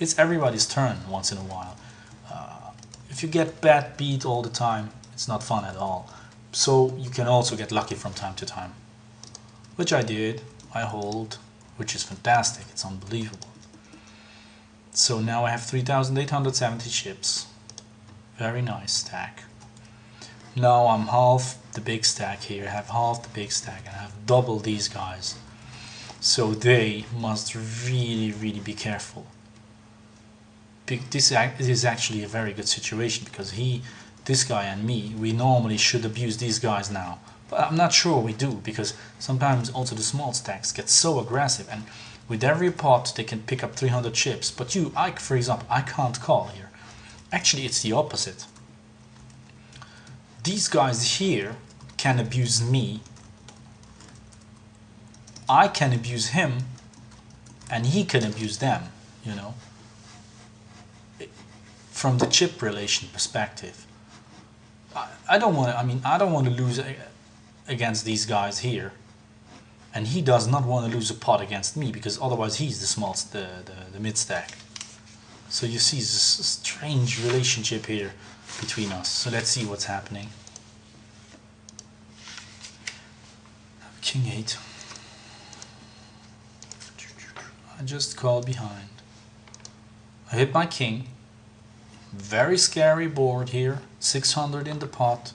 It's everybody's turn once in a while. If you get bad beat all the time, it's not fun at all. So you can also get lucky from time to time, which I did. I hold, which is fantastic. It's unbelievable. So now I have 3,870 chips. Very nice stack. Now I'm half the big stack here. I have half the big stack and I have double these guys. So they must really be careful. This is actually a very good situation because this guy and me, we normally should abuse these guys now. But I'm not sure we do, because sometimes also the small stacks get so aggressive, and with every pot they can pick up 300 chips. But for example, I can't call here. Actually, it's the opposite. These guys here can abuse me. I can abuse him, and he can abuse them, you know. From the chip relation perspective, I don't want to. I don't want to lose against these guys here, and he does not want to lose a pot against me, because otherwise he's the mid stack. So you see this strange relationship here between us. So let's see what's happening. King 8. I just called behind. I hit my king. Very scary board here. 600 in the pot.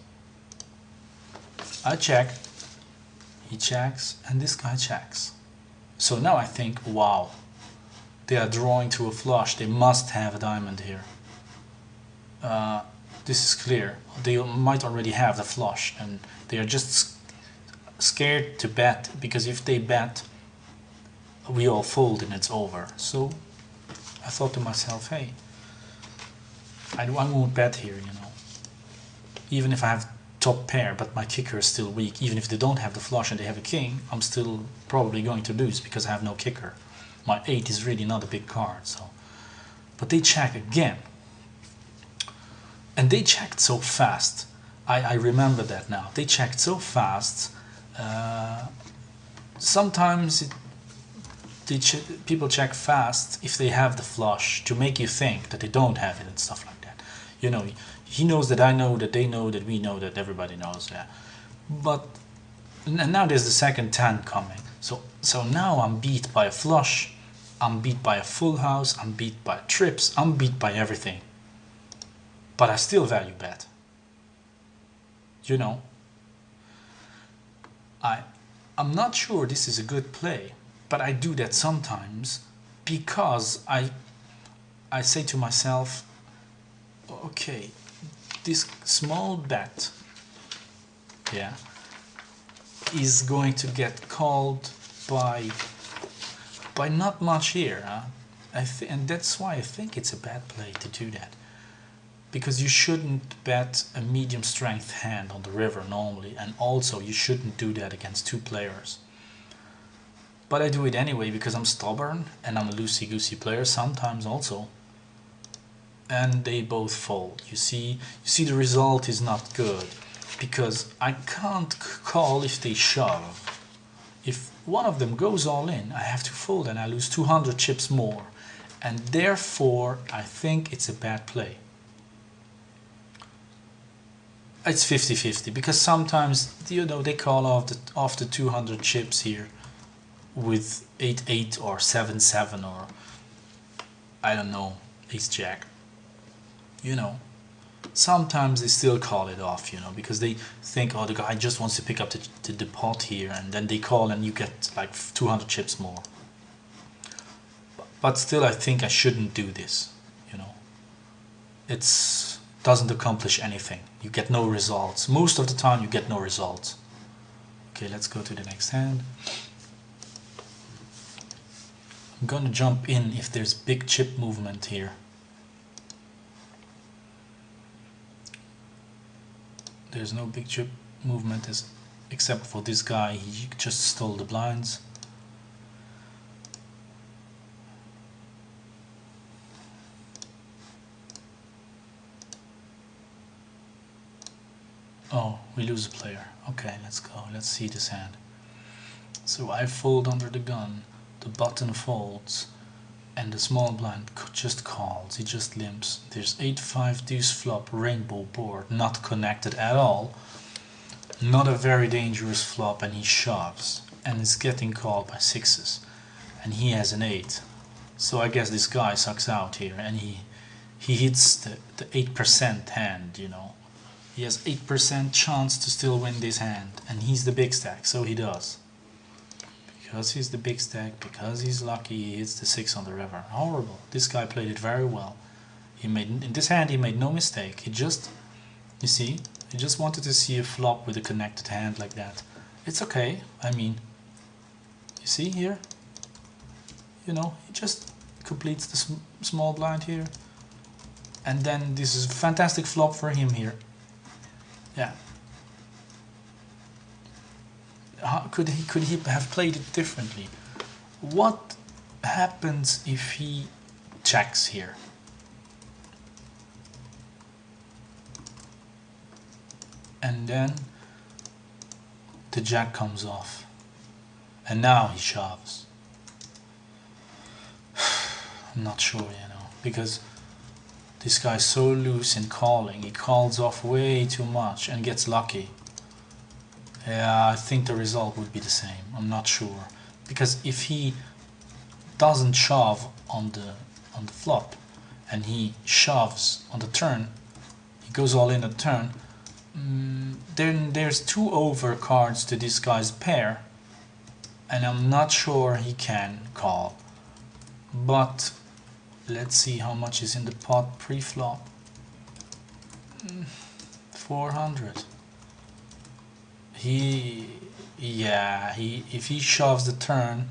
I check. He checks, and this guy checks. So now I think, wow, they are drawing to a flush. They must have a diamond here. This is clear. They might already have the flush, and they are just scared to bet, because if they bet, we all fold and it's over. So I thought to myself, hey, I won't bet here, you know. Even if I have top pair, but my kicker is still weak. Even if they don't have the flush and they have a king, I'm still probably going to lose because I have no kicker. My 8 is really not a big card, so. But they check again. And they checked so fast. I remember that now. They checked so fast. Sometimes people check fast if they have the flush to make you think that they don't have it and stuff like that. You know, he knows that I know that they know that we know that everybody knows. Yeah. But and now there's the second 10 coming. So now I'm beat by a flush. I'm beat by a full house. I'm beat by trips. I'm beat by everything. But I still value bet. You know. I'm not sure this is a good play, but I do that sometimes because I say to myself, okay, this small bet, yeah, is going to get called by not much here, huh? And that's why I think it's a bad play to do that. Because you shouldn't bet a medium strength hand on the river normally, and also you shouldn't do that against two players. But I do it anyway because I'm stubborn and I'm a loosey-goosey player sometimes also. And they both fold. You see the result is not good because I can't call if they shove. If one of them goes all in, I have to fold and I lose 200 chips more. And therefore I think it's a bad play. It's 50-50 because sometimes, you know, they call off the 200 chips here with 8-8 or 7-7 or I don't know, ace-jack. You know, sometimes they still call it off, you know, because they think, oh, the guy just wants to pick up the pot here, and then they call and you get like 200 chips more. But still, I think I shouldn't do this, you know. It's doesn't accomplish anything. You get no results. Most of the time you get no results. Okay, let's go to the next hand. I'm gonna jump in if there's big chip movement here. There's no big chip movement except for this guy. He just stole the blinds. Oh, we lose a player. Okay, let's go. Let's see this hand. So I fold under the gun. The button folds. and the small blind just calls, he just limps. There's 8-5 deuce flop, rainbow board, not connected at all, not a very dangerous flop, and he shoves and is getting called by sixes, and he has an 8. So I guess this guy sucks out here, and he hits the 8% hand, you know. He has 8% chance to still win this hand, and he's the big stack, so he does. Because he's the big stack, because he's lucky, he hits the 6 on the river. Horrible. This guy played it very well. He made, in this hand he made no mistake. He just, you see, he just wanted to see a flop with a connected hand like that. It's okay. I mean, you see here? You know, he just completes the small blind here. And then this is a fantastic flop for him here. Yeah. Could he have played it differently? What happens if he checks here? And then the jack comes off. And now he shoves. I'm not sure, you know, because this guy's so loose in calling. He calls off way too much and gets lucky. Yeah, I think the result would be the same. I'm not sure, because if he doesn't shove on the flop and he shoves on the turn, he goes all in at turn. Then there's 2 over cards to this guy's pair, and I'm not sure he can call. But let's see how much is in the pot pre-flop. 400. If he shoves the turn,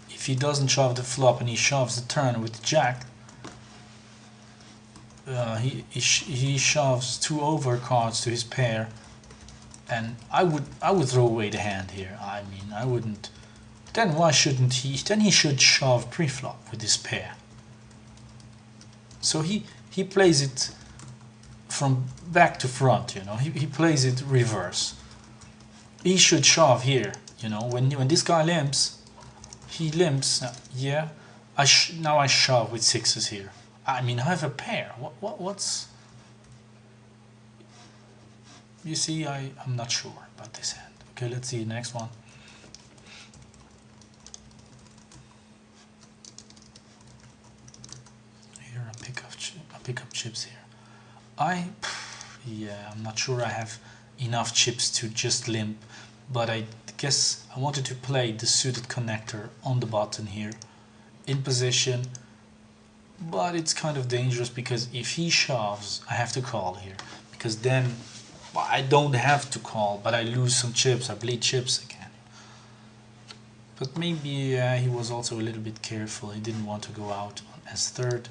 if he doesn't shove the flop and he shoves the turn with the jack, he shoves 2 over cards to his pair, and I would throw away the hand here. I mean, I wouldn't. Then why shouldn't he? Then he should shove pre-flop with his pair. So he plays it from back to front, you know. He plays it reverse. He should shove here, you know. When this guy limps, he limps. Yeah, now I shove with 6s here. I mean, I have a pair. What's? You see, I'm not sure about this hand. Okay, let's see the next one. Here I pick up chips here. Yeah, I'm not sure I have enough chips to just limp, but I guess I wanted to play the suited connector on the button here in position, but it's kind of dangerous because if he shoves I have to call here, because then I don't have to call, but I lose some chips, I bleed chips again. But maybe he was also a little bit careful, he didn't want to go out as third,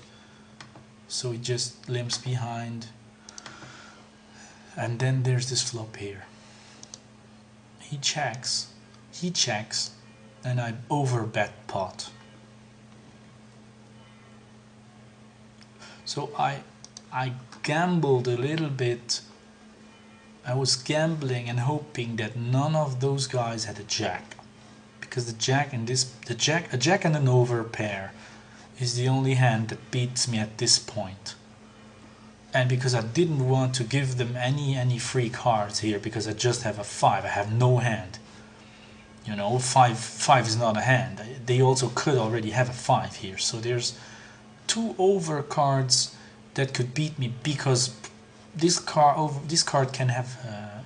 so he just limps behind. And then there's this flop here. He checks, and I overbet pot. So I gambled a little bit. I was gambling and hoping that none of those guys had a jack, because a jack and an over pair is the only hand that beats me at this point. And because I didn't want to give them any free cards here, because I just have a 5, I have no hand. You know, 5 is not a hand. They also could already have a 5 here. So there's 2 over cards that could beat me, because this card can have,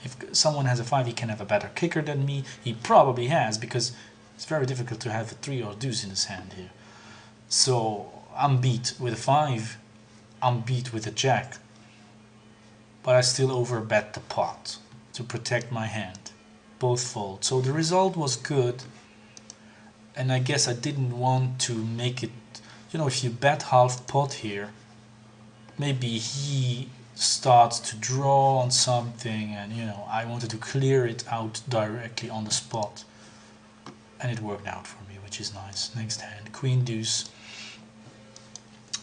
if someone has a 5, he can have a better kicker than me. He probably has, because it's very difficult to have a 3 or deuce in his hand here. So I'm beat with a 5. I'm beat with a jack, but I still overbet the pot to protect my hand. Both fold. So the result was good, and I guess I didn't want to make it, you know, if you bet half pot here, maybe he starts to draw on something, and you know, I wanted to clear it out directly on the spot, and it worked out for me, which is nice. Next hand, queen deuce,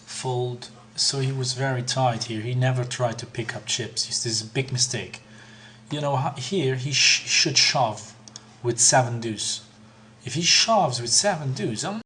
fold. So he was very tight here. He never tried to pick up chips. This is a big mistake. You know, here he should shove with 7 deuce. If he shoves with 7 deuce, I'm